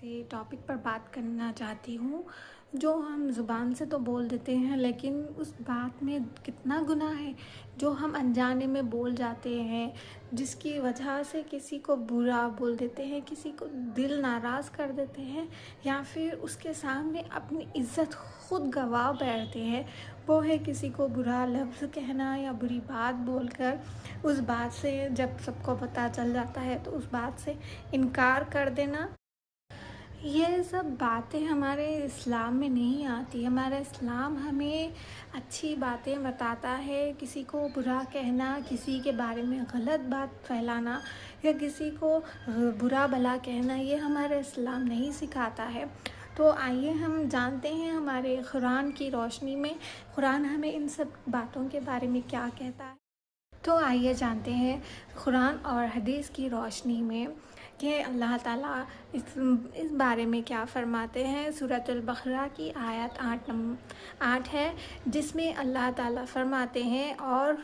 ऐसे टॉपिक पर बात करना चाहती हूँ जो हम ज़ुबान से तो बोल देते हैं, लेकिन उस बात में कितना गुनाह है जो हम अनजाने में बोल जाते हैं, जिसकी वजह से किसी को बुरा बोल देते हैं, किसी को दिल नाराज़ कर देते हैं या फिर उसके सामने अपनी इज़्ज़त खुद गंवा बैठते हैं। वो है किसी को बुरा लफ्ज़ कहना या बुरी बात बोलकर उस बात से जब सबको पता चल जाता है तो उस बात से इनकार कर देना। ये सब बातें हमारे इस्लाम में नहीं आती। हमारा इस्लाम हमें अच्छी बातें बताता है। किसी को बुरा कहना, किसी के बारे में गलत बात फैलाना या किसी को बुरा भला कहना, ये हमारा इस्लाम नहीं सिखाता है। तो आइए हम जानते हैं हमारे कुरान की रोशनी में कुरान हमें इन सब बातों के बारे में क्या कहता है। तो आइए जानते हैं कुरान और हदीस की रोशनी में कि अल्लाह ताला इस बारे में क्या फ़रमाते हैं। सूरतुल बकरा की आयत 8 है, जिसमें अल्लाह ताला फ़रमाते हैं और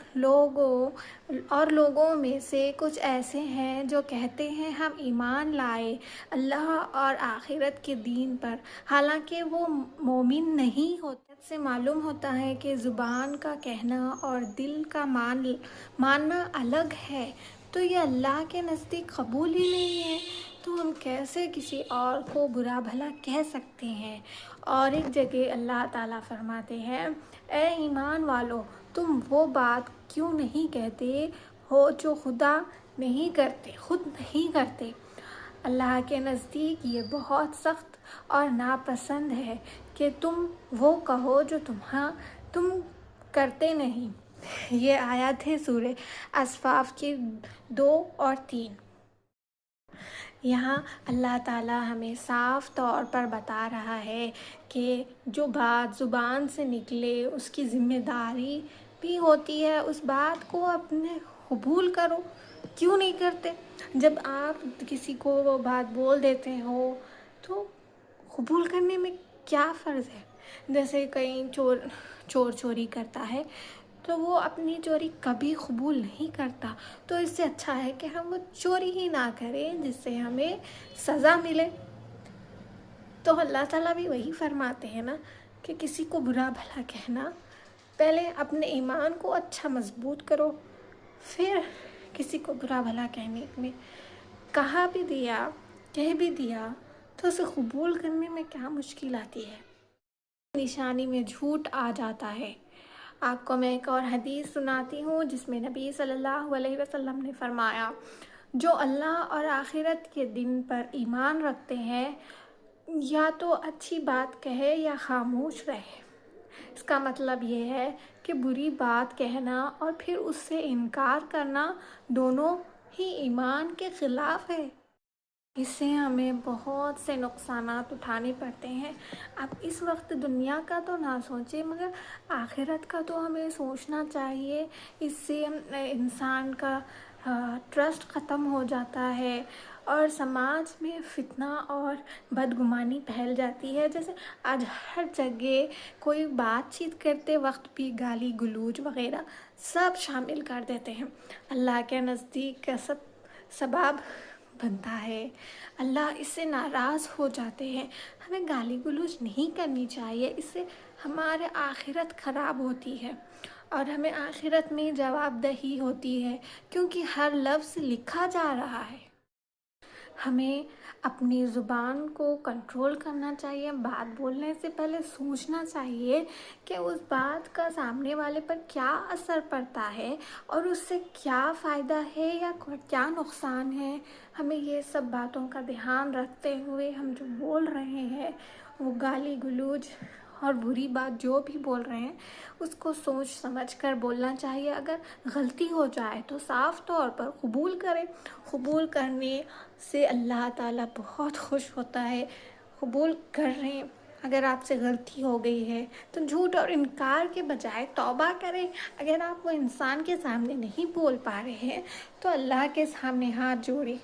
लोगों में से कुछ ऐसे हैं जो कहते हैं हम ईमान लाए अल्लाह और आखिरत के दीन पर, हालांकि वो मोमिन नहीं होते। से मालूम होता है कि ज़ुबान का कहना और दिल का मानना अलग है, तो ये अल्लाह के नज़दीक कबूल ही नहीं है। तो हम कैसे किसी और को बुरा भला कह सकते हैं। और एक जगह अल्लाह ताला फरमाते हैं, ए ईमान वालों, तुम वो बात क्यों नहीं कहते हो जो खुदा नहीं करते, खुद नहीं करते। अल्लाह के नज़दीक ये बहुत सख्त और नापसंद है कि तुम वो कहो जो तुम करते नहीं। ये आयत है सूरह असफाफ की 2 और 3। यहाँ अल्लाह ताला हमें साफ़ तौर पर बता रहा है कि जो बात ज़ुबान से निकले उसकी ज़िम्मेदारी भी होती है। उस बात को अपने कबूल करो। क्यों नहीं करते? जब आप किसी को वो बात बोल देते हो तो कबूल करने में क्या फ़र्ज़ है। जैसे कहीं चोर चोरी करता है तो वो अपनी चोरी कभी कबूल नहीं करता, तो इससे अच्छा है कि हम वो चोरी ही ना करें जिससे हमें सज़ा मिले। तो अल्लाह ताला भी वही फरमाते हैं ना कि किसी को बुरा भला कहना, पहले अपने ईमान को अच्छा मजबूत करो, फिर किसी को बुरा भला कहने में कह भी दिया तो उसे कबूल करने में क्या मुश्किल आती है। निशानी में झूठ आ जाता है। आपको मैं एक और हदीस सुनाती हूँ जिसमें नबी सल्लल्लाहु अलैहि वसल्लम ने फरमाया, जो अल्लाह और आखिरत के दिन पर ईमान रखते हैं या तो अच्छी बात कहे या खामोश रहे। इसका मतलब ये है कि बुरी बात कहना और फिर उससे इनकार करना दोनों ही ईमान के ख़िलाफ़ है। इससे हमें बहुत से नुकसानात उठाने पड़ते हैं। आप इस वक्त दुनिया का तो ना सोचें, मगर आखिरत का तो हमें सोचना चाहिए। इससे इंसान का ट्रस्ट ख़त्म हो जाता है और समाज में फितना और बदगुमानी फैल जाती है। जैसे आज हर जगह कोई बातचीत करते वक्त भी गाली गलौज वगैरह सब शामिल कर देते हैं। अल्लाह के नज़दीक का सबाब बनता है, अल्लाह इससे नाराज़ हो जाते हैं। हमें गाली गलौज नहीं करनी चाहिए, इससे हमारे आखिरत ख़राब होती है और हमें आखिरत में जवाबदेही होती है, क्योंकि हर लफ्ज़ लिखा जा रहा है। हमें अपनी ज़ुबान को कंट्रोल करना चाहिए। बात बोलने से पहले सोचना चाहिए कि उस बात का सामने वाले पर क्या असर पड़ता है और उससे क्या फ़ायदा है या क्या नुकसान है। हमें ये सब बातों का ध्यान रखते हुए हम जो बोल रहे हैं, वो गाली गलौज और बुरी बात जो भी बोल रहे हैं उसको सोच समझ कर बोलना चाहिए। अगर गलती हो जाए तो साफ़ तौर पर कबूल करें। कबूल करने से अल्लाह ताला बहुत खुश होता है। कबूल कर रहे हैं, अगर आपसे गलती हो गई है तो झूठ और इनकार के बजाय तौबा करें। अगर आप वो इंसान के सामने नहीं बोल पा रहे हैं तो अल्लाह के सामने हाथ जोड़े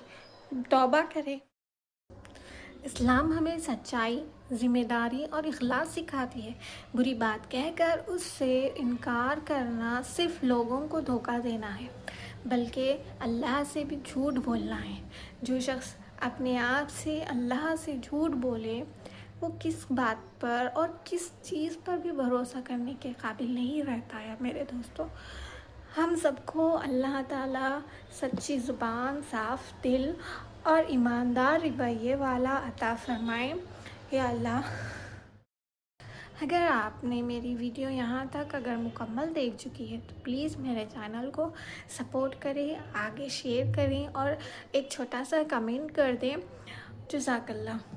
तौबा करें। इस्लाम हमें सच्चाई, ज़िम्मेदारी और इखलास सिखाती है। बुरी बात कहकर उससे इनकार करना सिर्फ लोगों को धोखा देना है, बल्कि अल्लाह से भी झूठ बोलना है। जो शख्स اپنے آپ سے اللہ سے جھوٹ بولے وہ کس بات پر اور کس چیز پر بھی بھروسہ کرنے کے قابل نہیں رہتا ہے میرے دوستوں۔ ہم سب کو اللہ تعالیٰ سچی زبان، صاف دل اور ایماندار رویے والا عطا فرمائے۔ یا اللہ، اگر آپ نے میری ویڈیو یہاں تک اگر مکمل دیکھ چکی ہے تو پلیز میرے چینل کو سپورٹ کریں، آگے شیئر کریں اور ایک چھوٹا سا کمنٹ کر دیں۔ جزاک اللہ۔